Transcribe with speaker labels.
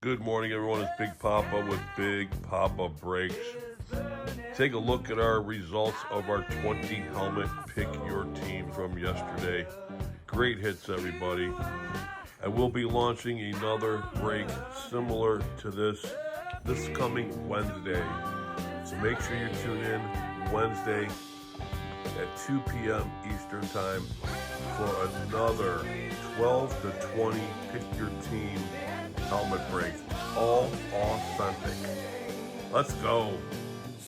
Speaker 1: Good morning, everyone. It's Big Papa with Big Papa Breaks. Take a look at our results of our 20 helmet pick your team from yesterday. Great hits, everybody. I will be launching another break similar to this coming Wednesday. So make sure you tune in Wednesday at 2 p.m. Eastern Time for another 12 to 20 pick your team helmet break, all authentic. Let's go.